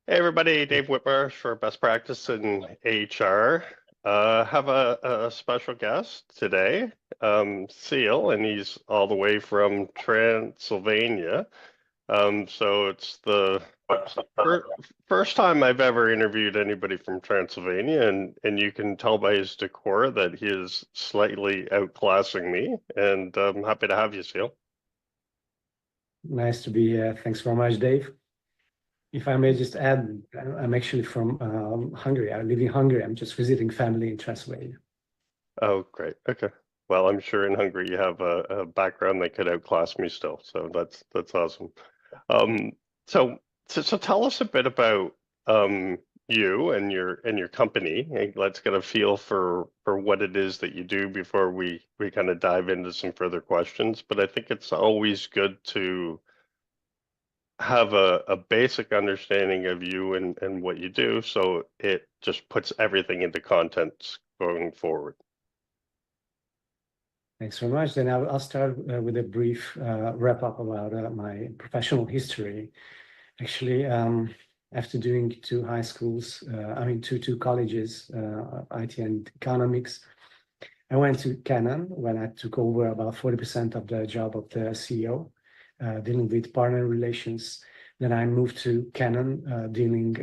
Hey everybody, Dave Whitmarsh for Best Practice in HR. Have a special guest today, Seal, and he's all the way from Transylvania. So it's the fir first time I've ever interviewed anybody from Transylvania, and you can tell by his decor that he is slightly outclassing me, and I'm happy to have you, Seal. Nice to be here. Thanks very much, Dave. If I may just add, I'm actually from Hungary. I live in Hungary. I'm just visiting family in Transylvania. Oh, great. Okay. Well, I'm sure in Hungary you have a background that could outclass me still, so that's awesome. Um, so tell us a bit about you and your company. And let's get a feel for what it is that you do before we kind of dive into some further questions. But I think it's always good to have a basic understanding of you and what you do, so it just puts everything into context going forward. Thanks very much. Then I'll start with a brief wrap up about my professional history. Actually, after doing two high schools, two colleges, IT and economics, I went to Canon when I took over about 40% of the job of the CEO, dealing with partner relations. Then I moved to Canon, leading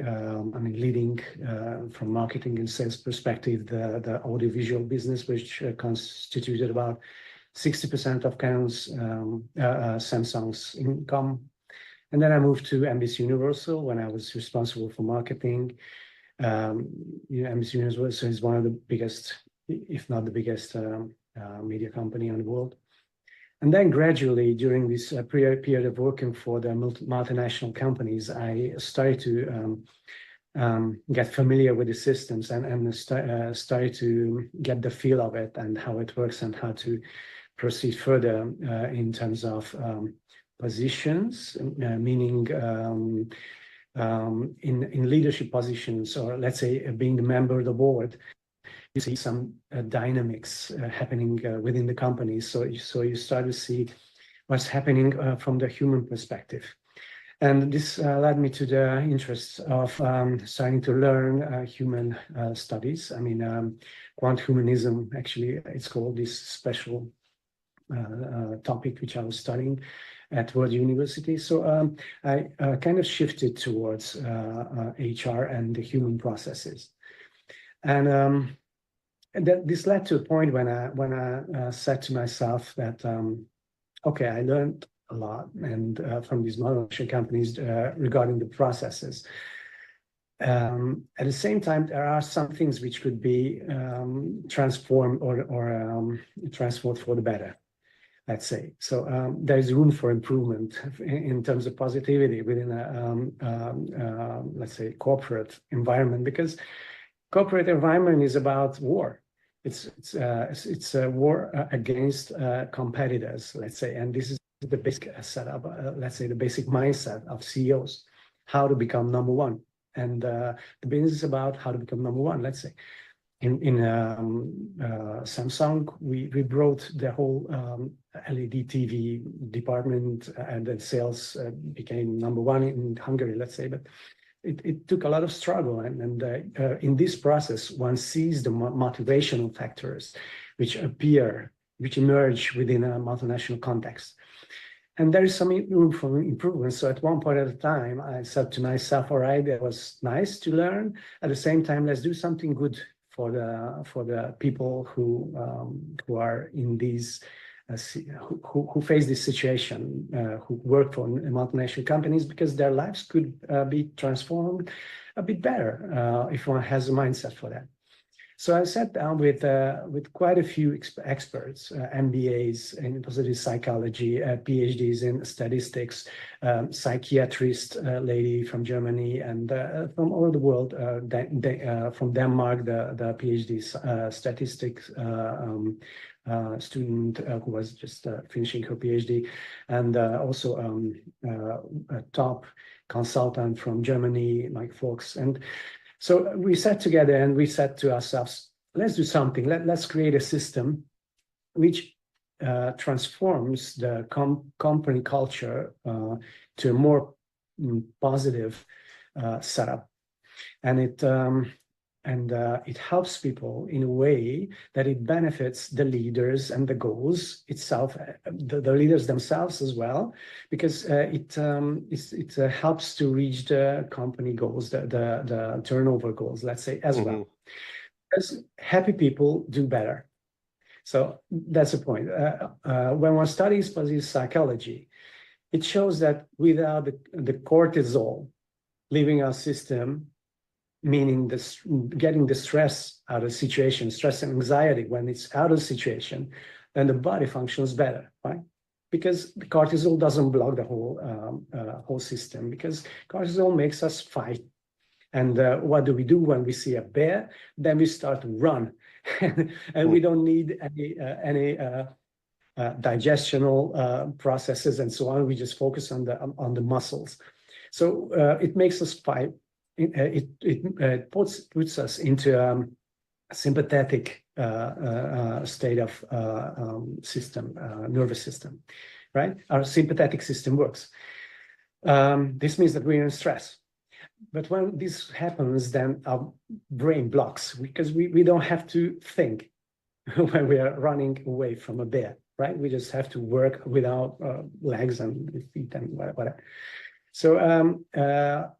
from marketing and sales perspective, the audiovisual business, which constituted about 60% of Canon's Samsung's income. And then I moved to NBCUniversal when I was responsible for marketing. NBCUniversal is one of the biggest, if not the biggest, media company in the world. And then gradually, during this period of working for the multinational companies, I started to get familiar with the systems and started to get the feel of it and how it works and how to proceed further in terms of positions, meaning in leadership positions, or let's say being a member of the board. You see some dynamics happening within the company. So you start to see what's happening from the human perspective. And this led me to the interest of starting to learn human studies. Quant humanism, actually, it's called, this special topic which I was studying at World University. So I kind of shifted towards HR and the human processes. And this led to a point when I said to myself that, okay, I learned a lot and from these multinational companies regarding the processes. At the same time, there are some things which could be transformed or transformed for the better, let's say. So there is room for improvement in terms of positivity within a, let's say, corporate environment, because corporate environment is about war. It's a war against competitors, let's say, and this is the basic setup, let's say, the basic mindset of CEOs, how to become number one. And the business is about how to become number one, let's say. In Samsung, we brought the whole LED TV department, and then sales became number one in Hungary, let's say. But it took a lot of struggle, and in this process, one sees the motivational factors which emerge within a multinational context. And there is some room for improvement. So at one point at a time, I said to myself, all right, it was nice to learn. At the same time, let's do something good for the people who are in these who face this situation, who work for multinational companies, because their lives could be transformed a bit better if one has a mindset for that. So I sat down with quite a few experts, MBAs in positive psychology, PhDs in statistics, psychiatrist lady from Germany, and from all over the world, from Denmark, the PhD statistics student who was just finishing her PhD, and also a top consultant from Germany, Mike Fox. And so we sat together and we said to ourselves, let's do something. Let's create a system which transforms the company culture to a more positive setup, and it helps people in a way that it benefits the leaders and the goals itself, the leaders themselves as well, because it helps to reach the company goals, the turnover goals, let's say, as well. Because happy people do better. So that's the point. When one studies positive psychology, it shows that without the cortisol leaving our system, meaning getting the stress out of the situation, stress and anxiety, when it's out of the situation, then the body functions better, right? Because the cortisol doesn't block the whole system, because cortisol makes us fight. And what do we do when we see a bear? Then we start to run, and we don't need any digestional processes and so on. We just focus on the muscles. So it makes us fight. It puts us into a sympathetic state of nervous system, right? Our sympathetic system works. This means that we're in stress. But when this happens, then our brain blocks, because we don't have to think when we are running away from a bear, right? We just have to work with our legs and feet and whatever. So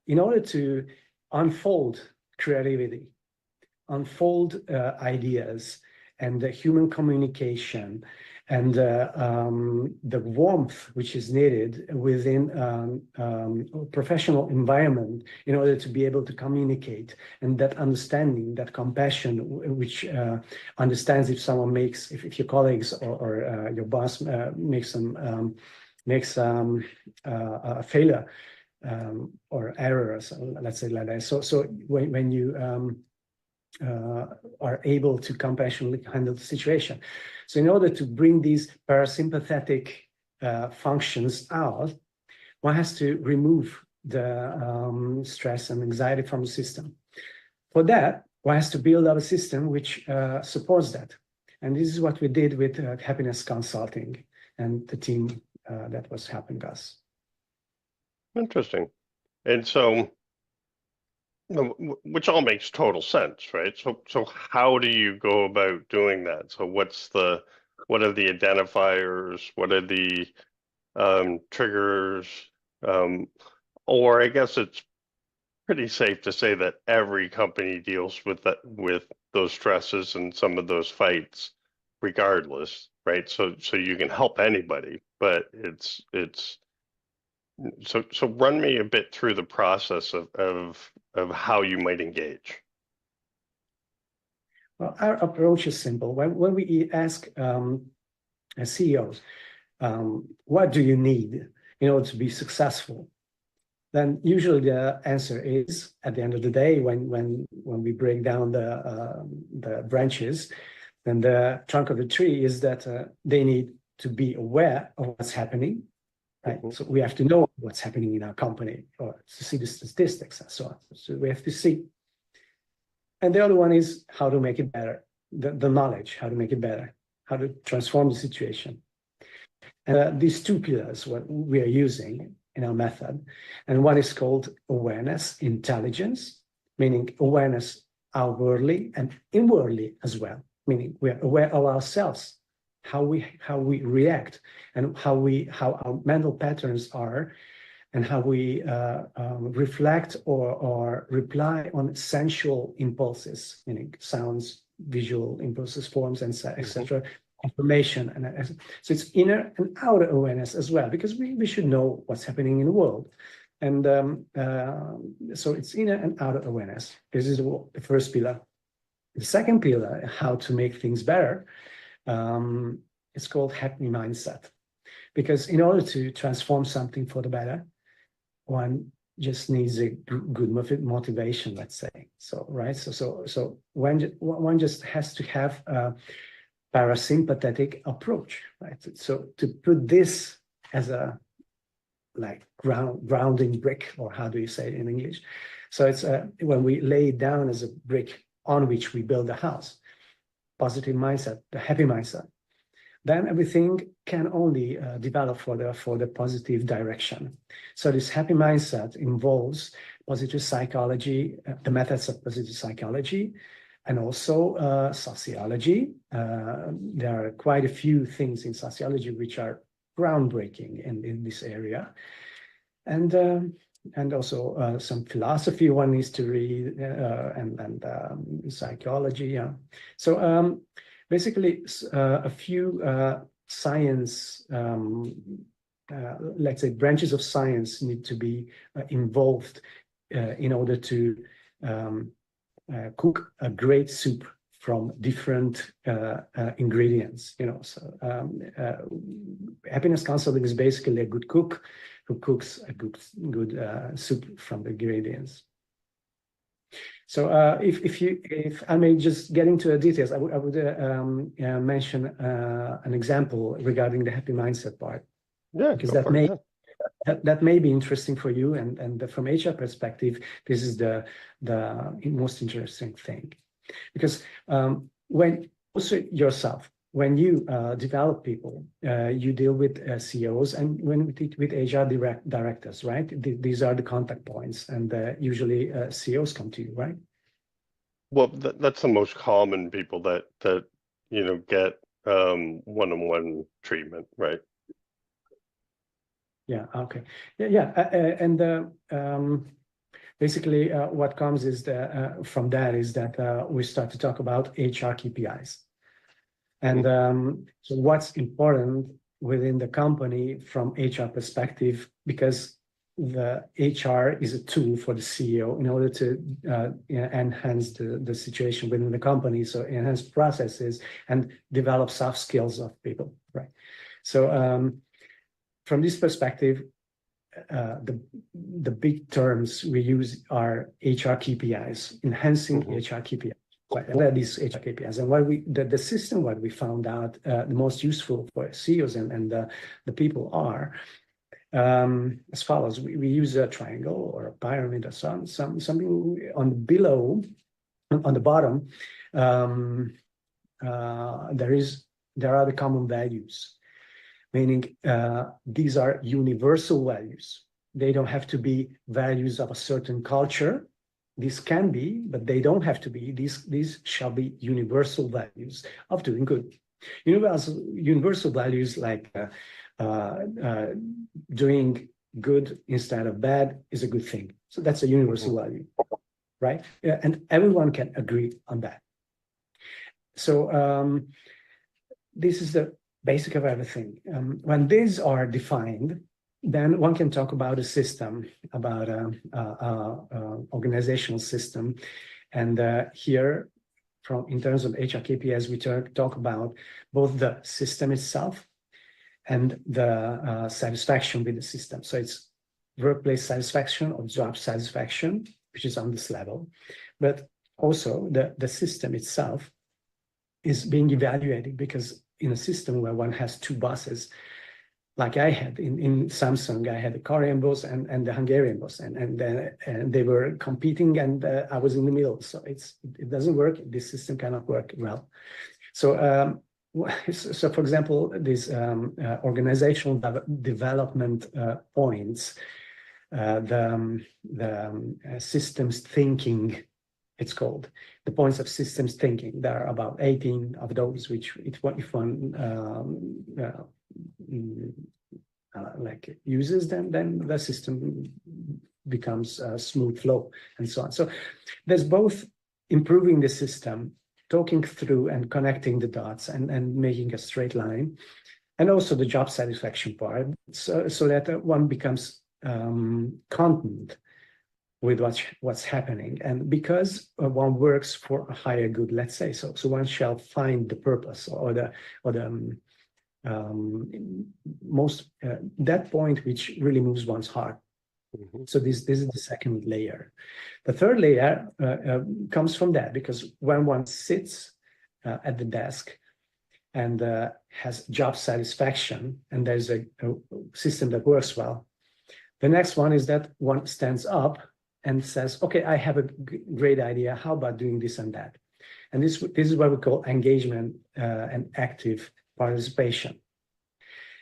in order to unfold creativity, unfold ideas, and the human communication, and the warmth which is needed within a professional environment in order to be able to communicate, and that understanding, that compassion, which understands if someone makes, if your colleagues or your boss makes a failure or errors, let's say like that. So when you are able to compassionately handle the situation. So in order to bring these parasympathetic functions out, one has to remove the stress and anxiety from the system. For that, one has to build up a system which supports that. And this is what we did with happiness consulting and the team that was helping us. Interesting. And so, which all makes total sense, right? So how do you go about doing that? So what are the identifiers? What are the triggers? Or I guess it's pretty safe to say that every company deals with those stresses and some of those fights regardless, right? So you can help anybody, but it's so run me a bit through the process of how you might engage. Well, our approach is simple. When we ask CEOs, what do you need in order to be successful? Then usually the answer is, at the end of the day, when we break down the branches, then the trunk of the tree is that they need to be aware of what's happening. Right? So we have to know what's happening in our company, or to see the statistics and so on. So we have to see. And the other one is how to make it better, the knowledge, how to make it better, how to transform the situation. And these two pillars, what we are using in our method, and one is called awareness, intelligence, meaning awareness outwardly and inwardly as well, meaning we are aware of ourselves, how we react, and how our mental patterns are, and how we reflect or reply on sensual impulses, meaning sounds, visual impulses, forms, and etc. Information, and so it's inner and outer awareness as well, because we should know what's happening in the world, and so it's inner and outer awareness. This is the first pillar. The second pillar, how to make things better. It's called happy mindset, because in order to transform something for the better, one just needs a good motivation, let's say. So right, so one just has to have a parasympathetic approach, right? So to put this as a like grounding brick, or how do you say it in English? So it's when we lay it down as a brick on which we build a house. Positive mindset, the happy mindset, then everything can only develop for the positive direction. So this happy mindset involves positive psychology, the methods of positive psychology, and also sociology. There are quite a few things in sociology which are groundbreaking in this area. And also some philosophy one needs to read, and psychology. Yeah. So basically, a few science, let's say, branches of science need to be involved in order to cook a great soup from different ingredients. So happiness counseling is basically a good cook who cooks a good soup from the ingredients. So if I may just get into the details, I would mention an example regarding the happy mindset part. Yeah, because that may be interesting for you, and from HR perspective, this is the most interesting thing, because when also yourself, when you develop people, you deal with CEOs and with HR directors, right? These are the contact points, and usually CEOs come to you, right? Well, that's the most common people that get one-on-one treatment, right? Yeah. Okay. Yeah. And basically, what comes is from that is that we start to talk about HR KPIs. And so what's important within the company from HR perspective, because the HR is a tool for the CEO in order to enhance the situation within the company, so enhance processes and develop soft skills of people, right? So from this perspective, the big terms we use are HR KPIs, enhancing HR KPIs. That is HR KPIs, and the system what we found out the most useful for CEOs and the people are as follows. We use a triangle or a pyramid or something on below, on the bottom. There are the common values, meaning these are universal values. They don't have to be values of a certain culture. These can be, but they don't have to be. These shall be universal values of doing good. Universal values like doing good instead of bad is a good thing. So that's a universal value, right? And everyone can agree on that. So this is the basic of everything. When these are defined, then one can talk about a system, about an organizational system. And here, in terms of HR KPIs, we talk about both the system itself and the satisfaction with the system. So it's workplace satisfaction or job satisfaction, which is on this level. But also the system itself is being evaluated, because in a system where one has two bosses, like I had in Samsung, I had the Korean boss and the Hungarian boss, and they were competing, and I was in the middle. So it doesn't work. This system cannot work well. So for example, these organizational development points, the systems thinking, it's called the points of systems thinking. There are about 18 of those, which if one like uses them, then the system becomes a smooth flow and so on. So there's both improving the system, talking through and connecting the dots and making a straight line, and also the job satisfaction part, so that one becomes content with what's happening. And because one works for a higher good, let's say, so one shall find the purpose or the most that point which really moves one's heart. So this is the second layer. The third layer comes from that, because when one sits at the desk and has job satisfaction, and there's a system that works well, the next one is that one stands up and says, okay, I have a great idea. How about doing this and that? And this is what we call engagement and active participation.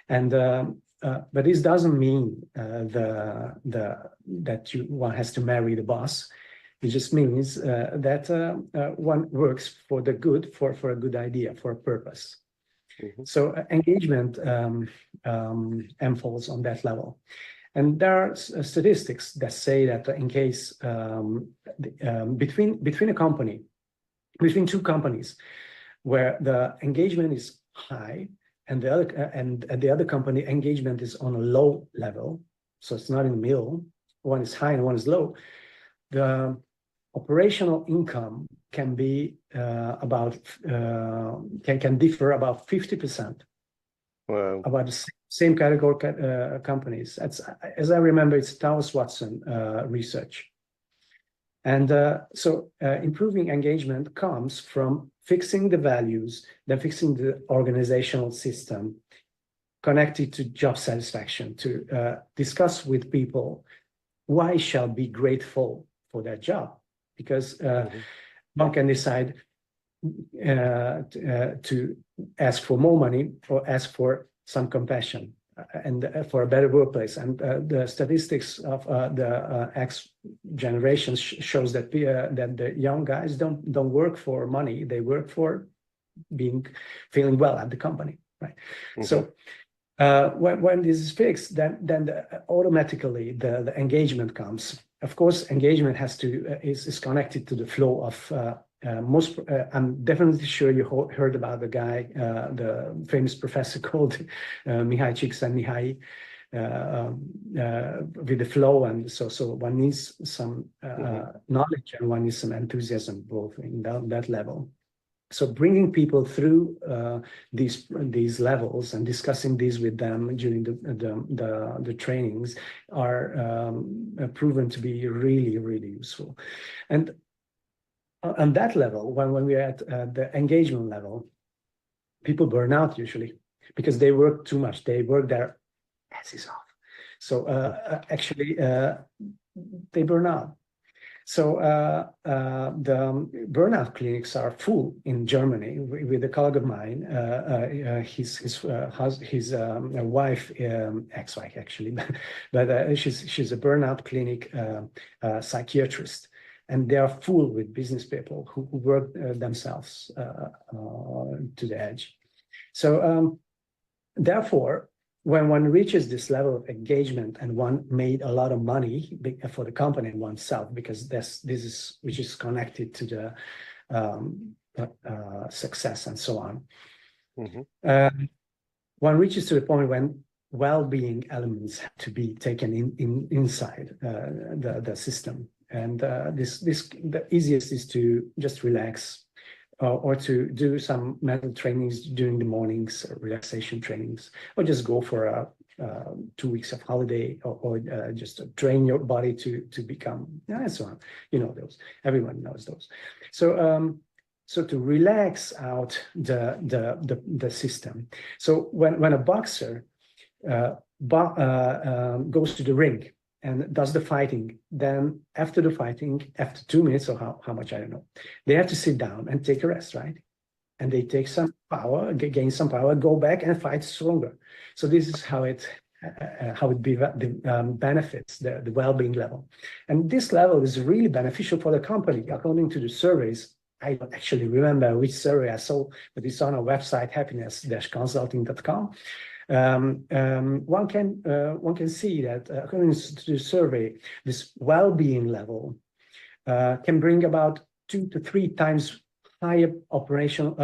And but this doesn't mean one has to marry the boss. It just means that one works for the good, for a good idea, for a purpose. Mm-hmm. So engagement unfolds on that level. And there are statistics that say that in case between two companies where the engagement is high and the other company engagement is on a low level, so it's not in the middle, one is high and one is low, the operational income can be can differ about 50%. Wow. About the same category companies. That's, as I remember, it's Watson research. And so improving engagement comes from fixing the values, then fixing the organizational system connected to job satisfaction, to discuss with people why shall be grateful for their job. Because one can decide to ask for more money or ask for some compassion and for a better workplace. And the statistics of the X generation shows that the young guys don't work for money; they work for feeling well at the company, right? Mm-hmm. So when this is fixed, then automatically the engagement comes. Of course, engagement is connected to the flow of I'm definitely sure you heard about the guy, the famous professor called Mihai Csikszentmihalyi, with the flow, and so one needs some knowledge and one needs some enthusiasm both in that level. So bringing people through these levels and discussing these with them during the trainings are proven to be really, really useful. And on that level, when we're at the engagement level, people burn out usually because they work too much. They work their asses off. So actually, they burn out. So the burnout clinics are full in Germany. With a colleague of mine, his wife, ex-wife actually, but she's a burnout clinic psychiatrist, and they are full with business people who work themselves to the edge. So therefore, when one reaches this level of engagement and one made a lot of money for the company and oneself, because which is connected to the success and so on, one reaches to the point when well-being elements have to be taken inside the system, and the easiest is to just relax. Or to do some mental trainings during the mornings, relaxation trainings, or just go for 2 weeks of holiday, or just train your body to become, and so on. You know those. Everyone knows those. So so to relax out the system. So when a boxer goes to the ring and does the fighting, then after the fighting, after 2 minutes or how much, I don't know, they have to sit down and take a rest, right? And they take some power, gain some power, go back and fight stronger. So this is how it benefits the well-being level. And this level is really beneficial for the company. According to the surveys, I don't actually remember which survey I saw, but it's on our website, happiness-consulting.com. One can see that according to the survey, this well-being level can bring about 2 to 3 times higher operational,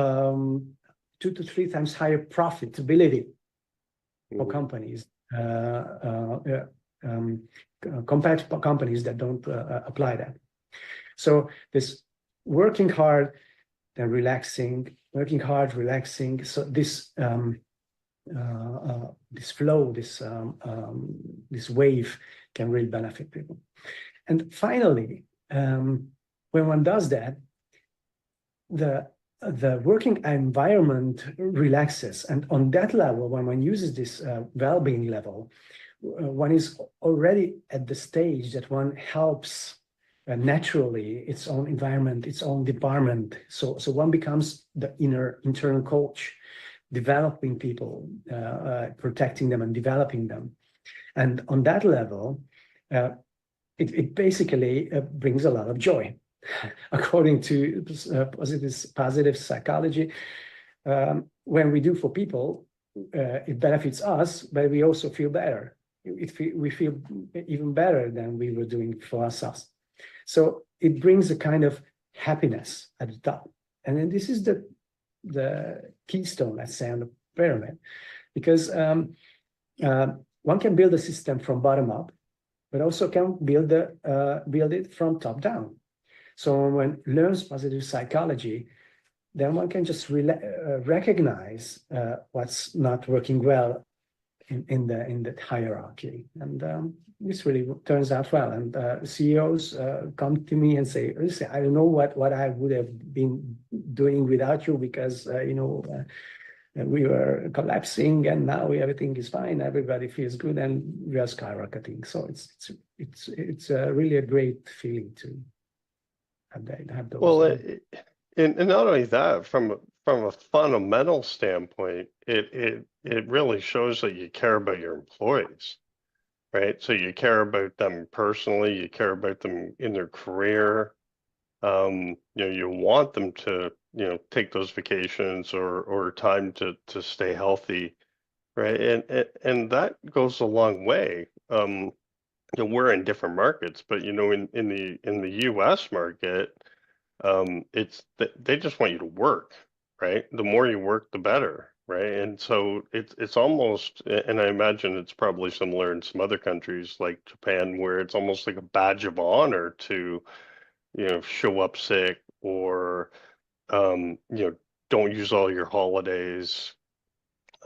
2 to 3 times higher profitability for companies compared to companies that don't apply that. So this working hard, then relaxing, working hard, relaxing. So this this flow, this wave can really benefit people. And finally, when one does that, the working environment relaxes. And on that level, when one uses this well-being level, one is already at the stage that one helps naturally its own environment, its own department. So one becomes the internal coach. developing people, protecting them and developing them. And on that level, it basically brings a lot of joy. According to positive psychology, when we do for people, it benefits us, but we also feel better. We feel even better than we were doing for ourselves. So it brings a kind of happiness at the top. And then this is the keystone, let's say, on the pyramid, because one can build a system from bottom up, but also can build it from top down. So when one learns positive psychology, then one can just recognize what's not working well in the hierarchy, and this really turns out well. And CEOs come to me and say, "Listen, I don't know what I would have been doing without you, because we were collapsing, and now everything is fine. Everybody feels good, and we are skyrocketing." So it's really a great feeling to have those. Well, and not only that, from a fundamental standpoint, it really shows that you care about your employees, right? So you care about them personally, you care about them in their career. You want them to, take those vacations or time to stay healthy, right? And that goes a long way. We're in different markets, but in the US market, it's they just want you to work, right? The more you work, the better, right? And so it's almost, and I imagine it's probably similar in some other countries like Japan, where it's almost like a badge of honor to, show up sick, or don't use all your holidays,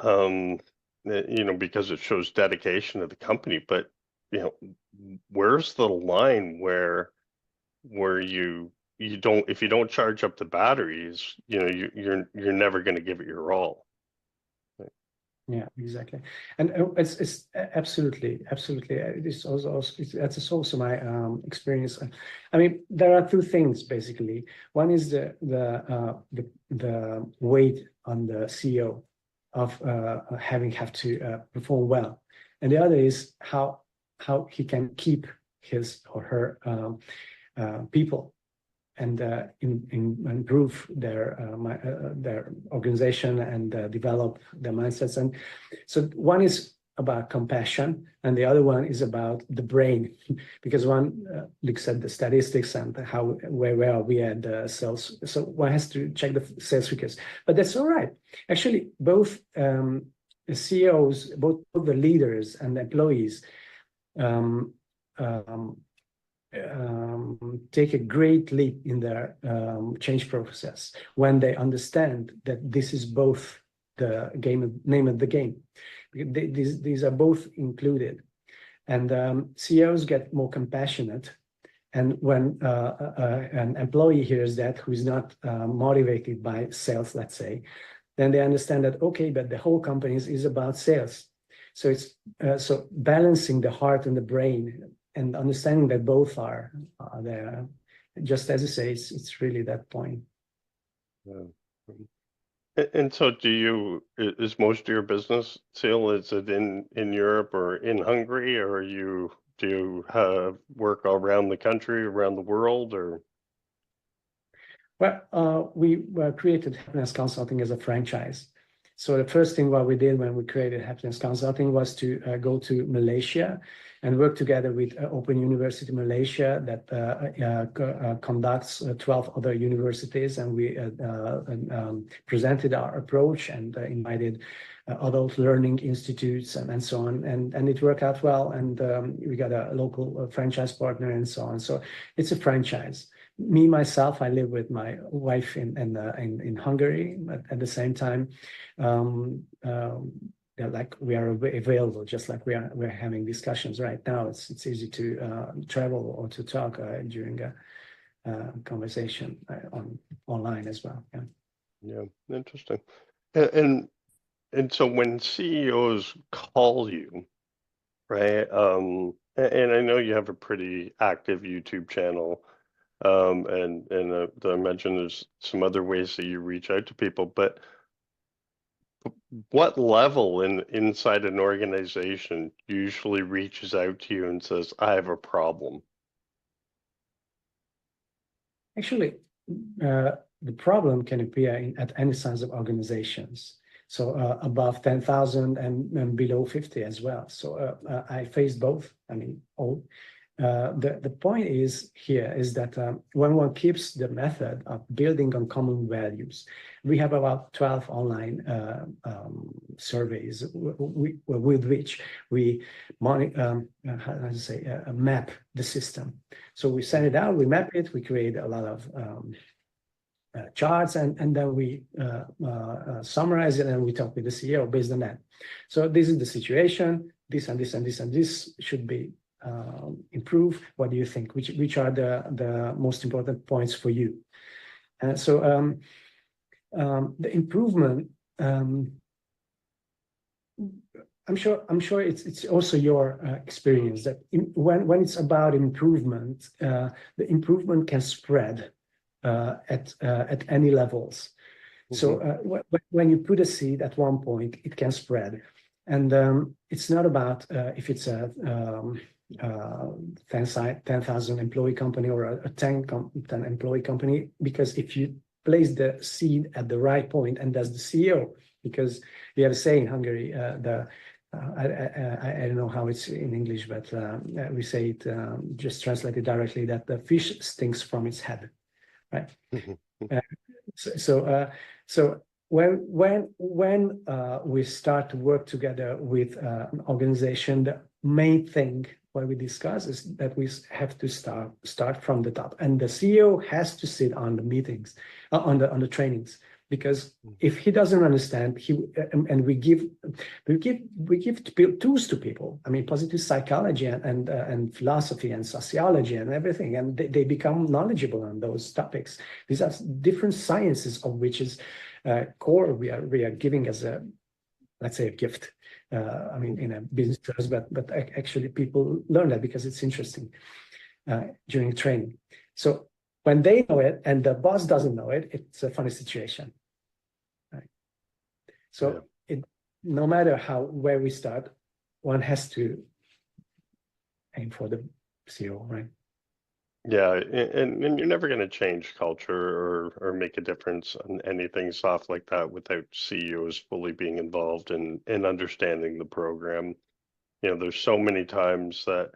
um, because it shows dedication to the company. But you know, where's the line where you don't, if you don't charge up the batteries, you're never going to give it your all. Yeah, exactly. And it's absolutely. This that's also my experience. I mean, there are two things basically. One is the weight on the CEO of have to perform well, and the other is how he can keep his or her people and improve their organization and develop their mindsets. And so one is about compassion, and the other one is about the brain, because one looks at the statistics and where are we at the sales. So one has to check the sales figures, but that's all right. Actually, both CEOs, both the leaders and the employees, take a great leap in their change process when they understand that this is both the name of the game. These are both included, and CEOs get more compassionate. And when an employee hears that, who is not motivated by sales, let's say, then they understand that, okay, but the whole company is about sales. So it's so balancing the heart and the brain, and understanding that both are there. Just as you say, it's really that point. Yeah. And so is most of your business still, is it in Europe or in Hungary, or do you have work all around the country, around the world, or? Well, we created Happiness Consulting as a franchise. So the first thing what we did when we created Happiness Consulting was to go to Malaysia and work together with Open University Malaysia that conducts 12 other universities. And we presented our approach and invited adult learning institutes and so on. And it worked out well. And we got a local franchise partner and so on. So it's a franchise. Me, myself, I live with my wife in Hungary, but at the same time, like we are available, just like we're having discussions right now. It's easy to travel or to talk during a conversation online as well. Yeah. Yeah, interesting. And so when CEOs call you, right? And I know you have a pretty active YouTube channel. And I mentioned there's some other ways that you reach out to people, but what level inside an organization usually reaches out to you and says, I have a problem? Actually, the problem can appear at any size of organizations. So above 10,000 and below 50 as well. So I faced both. I mean, all. The point is here is that when one keeps the method of building on common values, we have about 12 online surveys with which we map the system. So we send it out, we map it, we create a lot of charts, and then we summarize it, and we talk with the CEO based on that. So this is the situation. This and this and this and this should be improve. What do you think? Which are the most important points for you? And so the improvement. I'm sure it's also your experience that when it's about improvement, the improvement can spread at any levels. Mm-hmm. So when you put a seed at one point, it can spread, and it's not about if it's a 10,000 employee company or a 10 employee company, because if you place the seed at the right point, and that's the CEO, because we have a saying in Hungary, I don't know how it's in English, but we say it, just translated directly, that the fish stinks from its head, right? So when we start to work together with an organization, the main thing what we discuss is that we have to start from the top, and the CEO has to sit on the meetings, on the trainings, because if he doesn't understand, and we give tools to people. I mean, positive psychology and philosophy and sociology and everything, and they become knowledgeable on those topics. These are different sciences of which is core. We are giving as a, let's say, a gift. I mean, in a business terms, but actually people learn that because it's interesting during training. So when they know it and the boss doesn't know it, it's a funny situation, right? So no matter where we start, one has to aim for the CEO, right? Yeah, and you're never going to change culture or make a difference on anything soft like that without CEOs fully being involved in understanding the program. You know, there's so many times that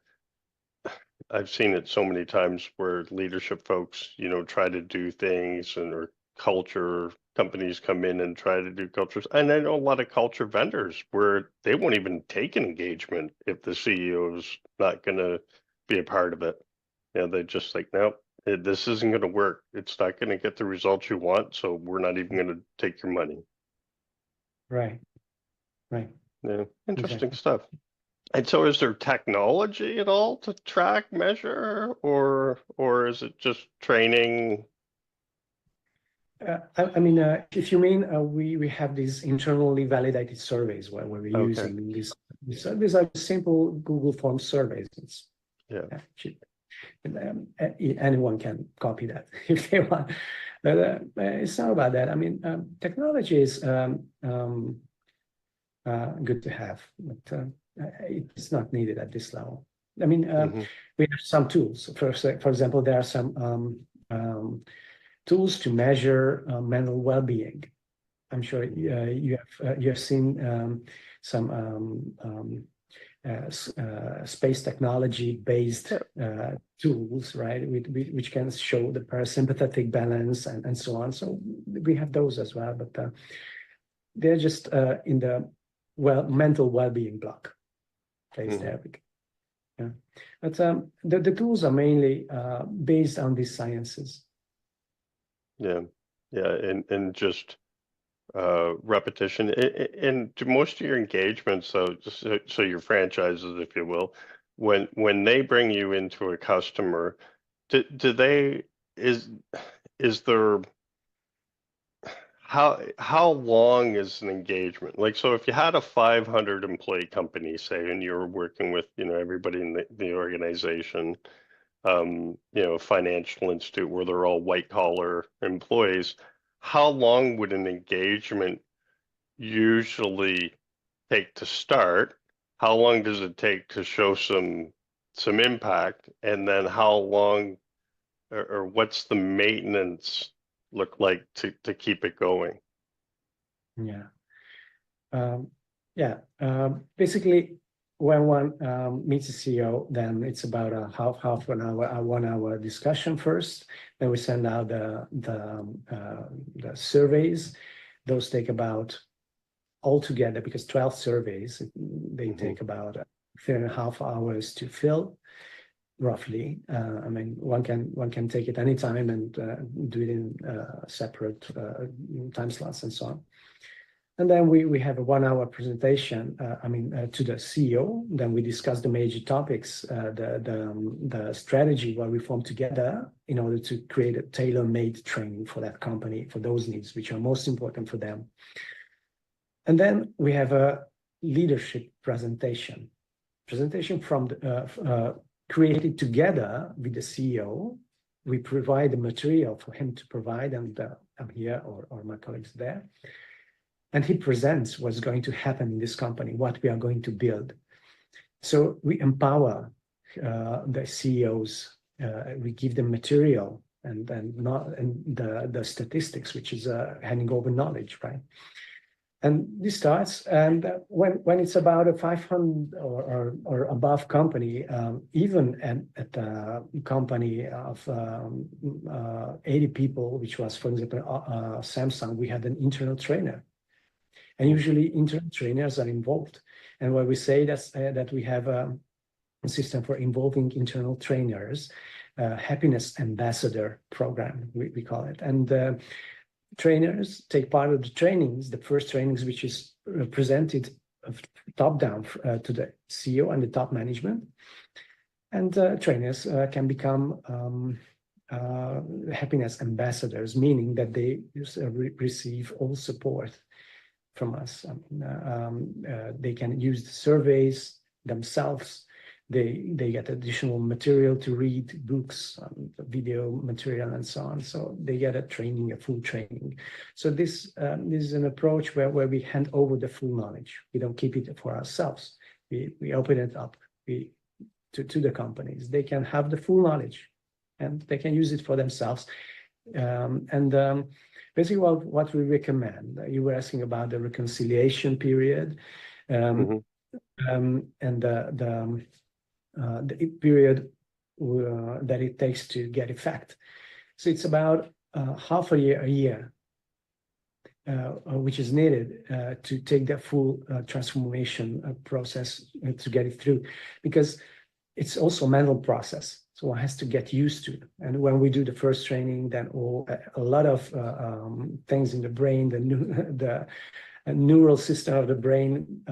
I've seen it so many times where leadership folks, you know, try to do things or culture companies come in and try to do cultures. And I know a lot of culture vendors where they won't even take an engagement if the CEO is not going to be a part of it. You know, they just like, no, this isn't going to work. It's not going to get the results you want. So we're not even going to take your money. Right. Yeah, interesting stuff. And so is there technology at all to track, measure, or is it just training? I mean, if you mean we have these internally validated surveys where we're using these are simple Google Form surveys. It's cheap. And, anyone can copy that if they want. But it's not about that. I mean, technology is good to have, but it's not needed at this level. I mean, we have some tools. For example, there are some tools to measure mental well-being. I'm sure you have seen some space technology-based tools, right? Which can show the parasympathetic balance and so on. So we have those as well, but they're just in the mental well-being block place there. Yeah, but the tools are mainly based on these sciences. Yeah, and just repetition. And to most of your engagements, so your franchises, if you will, when they bring you into a customer, do they is there how long is an engagement? Like, so if you had a 500 employee company, say, and you're working with, you know, everybody in the organization, you know, financial institute where they're all white collar employees, how long would an engagement usually take to start? How long does it take to show some impact? And then how long or what's the maintenance look like to keep it going? Yeah. Basically, when one meets a CEO, then it's about a half an hour, a 1 hour discussion first. Then we send out the surveys. Those take about altogether, because 12 surveys, they take about 3.5 hours to fill, roughly. I mean, one can take it anytime and do it in separate time slots and so on. And then we have a 1 hour presentation, to the CEO. Then we discuss the major topics, the strategy, what we form together in order to create a tailor-made training for that company, for those needs which are most important for them. And then we have a leadership presentation from created together with the CEO. We provide the material for him to provide, and I'm here or my colleagues there. And he presents what's going to happen in this company, what we are going to build. So we empower the CEOs. We give them material and the statistics, which is handing over knowledge, right? And this starts, and when it's about a 500 or above company, even at a company of 80 people, which was, for example, Samsung, we had an internal trainer. And usually internal trainers are involved. And when we say that we have a system for involving internal trainers, happiness ambassador program, we call it. And trainers take part of the trainings, the first trainings, which is presented top down to the CEO and the top management. And trainers can become happiness ambassadors, meaning that they receive all support from us. They can use the surveys themselves. They get additional material to read, books, video material, and so on. So they get a full training. So this is an approach where we hand over the full knowledge. We don't keep it for ourselves. We open it up to the companies. They can have the full knowledge, and they can use it for themselves. Basically, what we recommend, you were asking about the reconciliation period, and the period that it takes to get effect. So it's about half a year, which is needed to take that full transformation process to get it through, because it's also a mental process. So one has to get used to it. And when we do the first training, then a lot of things in the brain, the neural system of the brain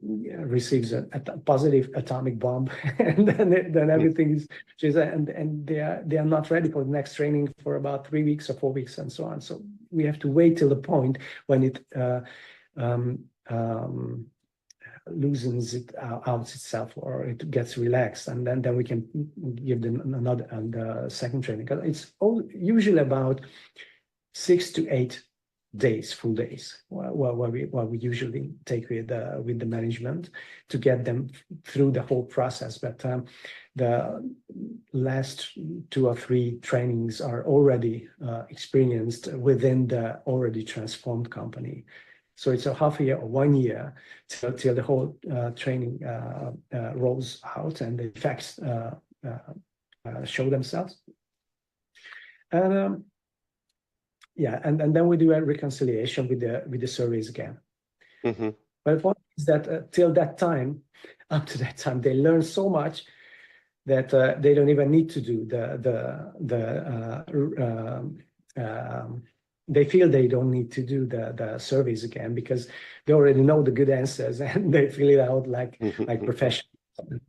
receives a positive atomic bomb, and then everything is, and they are not ready for the next training for about 3 weeks or 4 weeks and so on. So we have to wait till the point when it loosens it out itself, or it gets relaxed, and then we can give them another and second training. Because it's usually about 6 to 8 days, full days, what we usually take with the management to get them through the whole process. But the last 2 or 3 trainings are already experienced within the already transformed company. So it's a half a year or 1 year till the whole training rolls out and the effects show themselves. And and then we do a reconciliation with the surveys again. But the point is that till that time, up to that time, they learn so much that they don't even need to do they feel they don't need to do the surveys again, because they already know the good answers and they fill it out like professionals.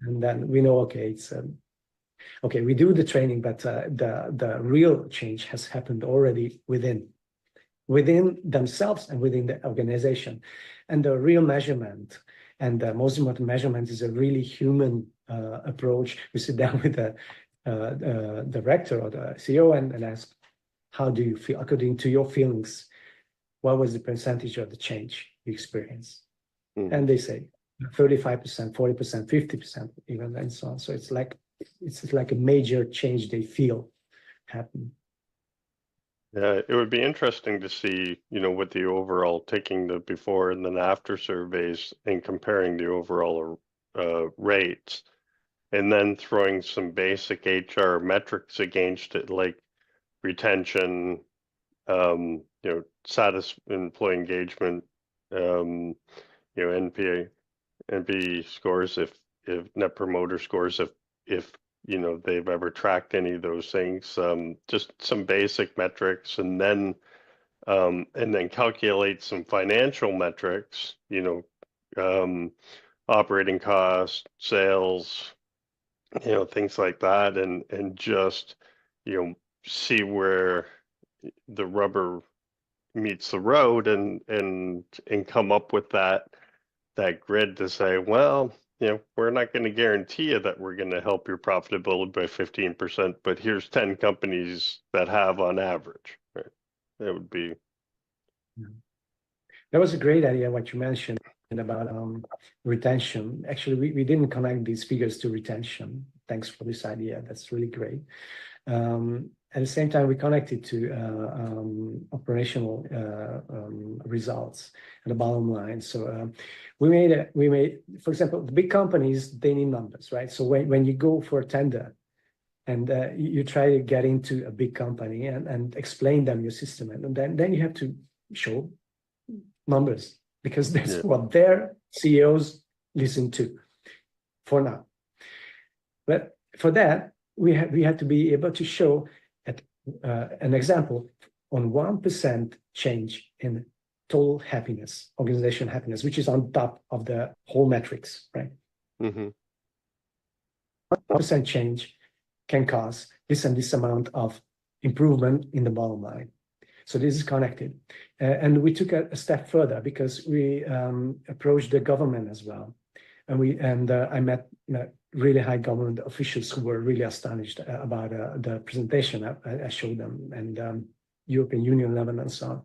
And then we know, okay, it's okay, we do the training, but the real change has happened already within themselves and within the organization. And the real measurement, and the most important measurement, is a really human approach. We sit down with the director or the CEO and ask, how do you feel according to your feelings? what was the percentage of the change you experienced? Mm. And they say 35%, 40%, 50% even, and so on. So it's like a major change they feel happen. Yeah, it would be interesting to see, with the overall, taking the before and then after surveys and comparing the overall rates, and then throwing some basic HR metrics against it, like retention, employee engagement, NP scores, if net promoter scores, if they've ever tracked any of those things, just some basic metrics, and then calculate some financial metrics, operating costs, sales, things like that, and just see where the rubber meets the road, and come up with that grid to say, well, we're not going to guarantee you that we're going to help your profitability by 15%, but here's 10 companies that have on average, right? That would be. That was a great idea, what you mentioned about retention. Actually, we didn't connect these figures to retention. Thanks for this idea. That's really great. At the same time, we connected to operational results and the bottom line. So we made, for example, the big companies, they need numbers, right? So when you go for a tender and you try to get into a big company and explain them your system, and then you have to show numbers, because that's what their CEOs listen to for now. But for that, we had to be able to show an example on 1% change in total happiness, organization happiness, which is on top of the whole metrics, right? Mm-hmm. 1% change can cause this and this amount of improvement in the bottom line. So this is connected. And we took a step further, because we approached the government as well. And I met really high government officials who were really astonished about the presentation I showed them, and European Union level and so on.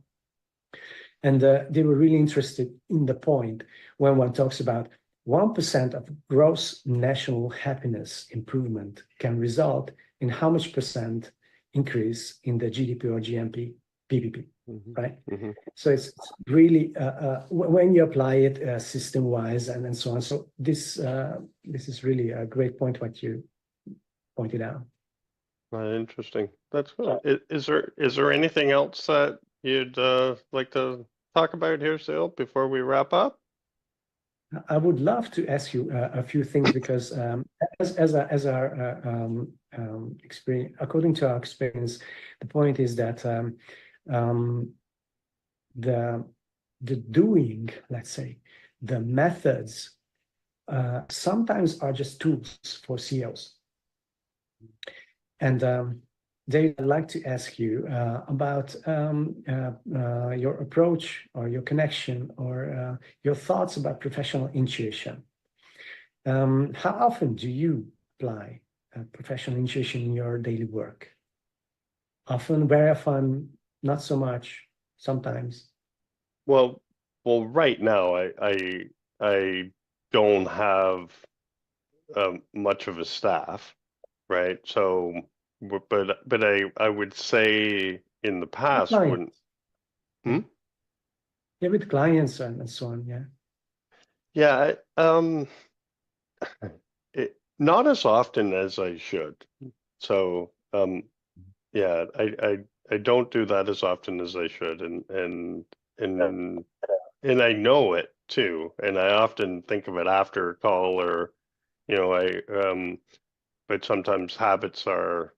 And they were really interested in the point when one talks about 1% of gross national happiness improvement can result in how much percent increase in the GDP or GNP, PPP, right? Mm-hmm. So it's really when you apply it system-wise and so on. So this is really a great point what you pointed out. Interesting. That's good. Is there anything else that you'd like to talk about here, Sil, before we wrap up? I would love to ask you a few things, because as our experience, according to our experience, the point is that the doing, let's say, the methods sometimes are just tools for CEOs. And Dave, I'd like to ask you about your approach or your connection or your thoughts about professional intuition. How often do you apply professional intuition in your daily work? Often, very often, not so much, sometimes. Well, right now I don't have much of a staff, right? So, but I would say in the past when. Yeah, with clients and so on, yeah. Yeah, not as often as I should. So, yeah, I don't do that as often as I should, and I know it too, and I often think of it after a call, or but sometimes habits are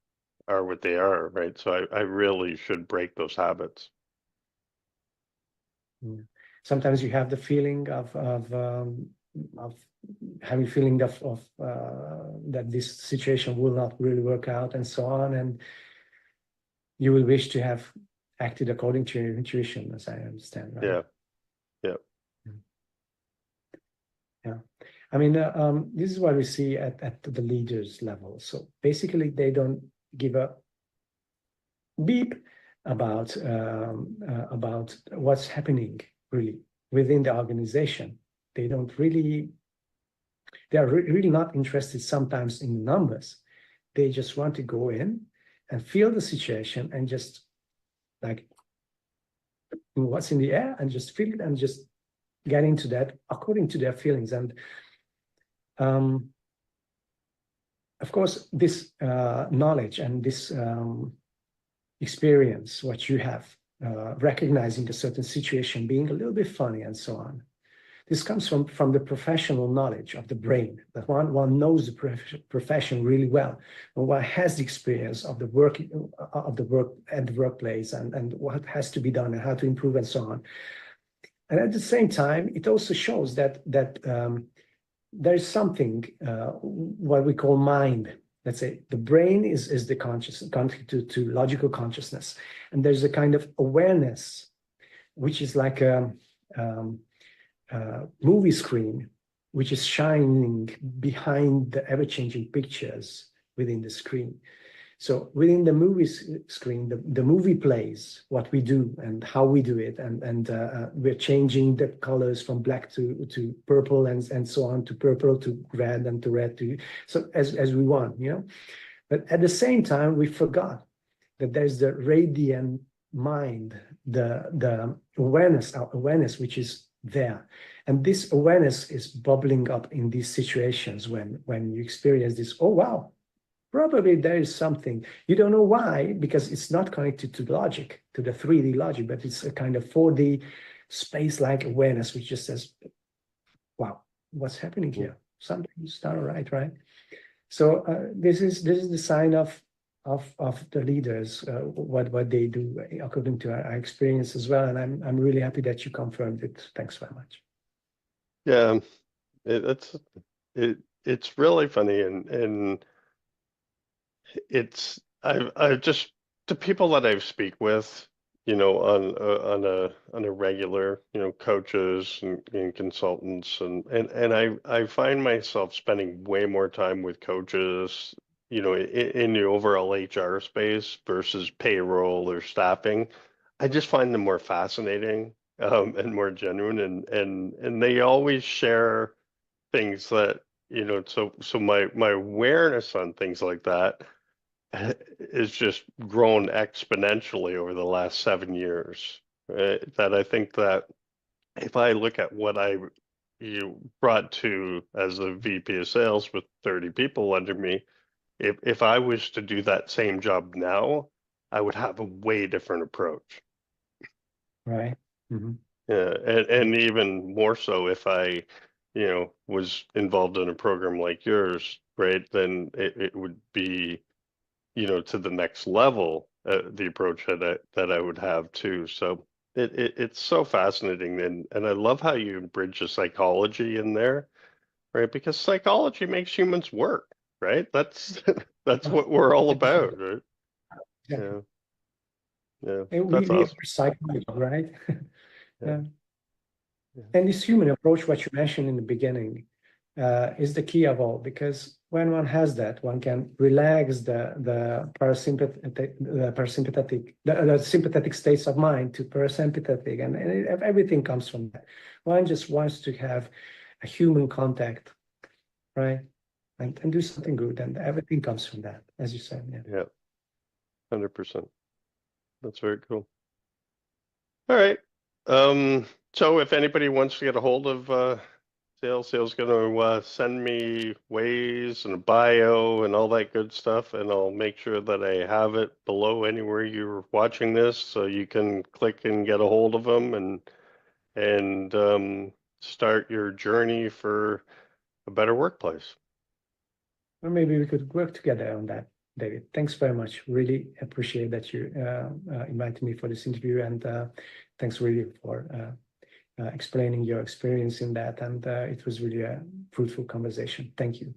what they are, right? So I really should break those habits. Sometimes you have the feeling of having feeling of that this situation will not really work out and so on, and you will wish to have acted according to your intuition, as I understand, right? Yeah. I mean, this is what we see at the leaders level. So basically, they don't give a beep about what's happening really within the organization. They don't really, they are really not interested sometimes in the numbers. They just want to go in and feel the situation and just like what's in the air and just feel it and just get into that according to their feelings. And of course, this knowledge and this experience, what you have, recognizing a certain situation, being a little bit funny and so on. This comes from the professional knowledge of the brain, that one knows the profession really well, and one has the experience of the work at the workplace and what has to be done and how to improve and so on. And at the same time, it also shows that there is something what we call mind. Let's say the brain is the conscious, connected to logical consciousness, and there's a kind of awareness, which is like a movie screen, which is shining behind the ever-changing pictures within the screen. So within the movie screen, the movie plays what we do and how we do it, and we're changing the colors from black to purple and so on, to purple to red and to red to so as we want, you know. But at the same time, we forgot that there's the radiant mind, the awareness which is there, and this awareness is bubbling up in these situations when you experience this. Oh wow. Probably there is something. You don't know why, because it's not connected to logic, to the 3D logic, but it's a kind of 4D space-like awareness, which just says, wow, what's happening here? Something's not right, right? So this is the sign of the leaders, what they do according to our experience as well. And I'm really happy that you confirmed it. Thanks very much. Yeah, it's really funny, and I've just the people that I speak with, you know, on a regular, you know, coaches and consultants, and I find myself spending way more time with coaches, you know, in the overall HR space versus payroll or staffing. I just find them more fascinating, and more genuine, and they always share things that, you know, so my awareness on things like that is just grown exponentially over the last 7 years. Right? That I think that if I look at what you brought to as a VP of sales with 30 people under me, if I was to do that same job now, I would have a way different approach. Right. Mm-hmm. Yeah, and even more so if I, you know, was involved in a program like yours, right? Then it would be, you know, to the next level, the approach that I would have too. So it's so fascinating, and I love how you bridge the psychology in there, right? Because psychology makes humans work, right? That's that's what we're all about, right? Exactly. Yeah, yeah, And that's we are awesome. psychology, right? Yeah, Yeah. yeah, And this human approach, what you mentioned in the beginning, is the key of all, because when one has that, one can relax the sympathetic states of mind to parasympathetic, and everything comes from that. One just wants to have a human contact, right? And do something good, and everything comes from that, as you said. Yeah. yeah, 100%. That's very cool. All right. So if anybody wants to get a hold of Sale's going to send me ways and a bio and all that good stuff, and I'll make sure that I have it below anywhere you're watching this, so you can click and get a hold of them and start your journey for a better workplace. Or maybe we could work together on that, David. Thanks very much. Really appreciate that you invited me for this interview, and thanks really for explaining your experience in that. And it was really a fruitful conversation. Thank you.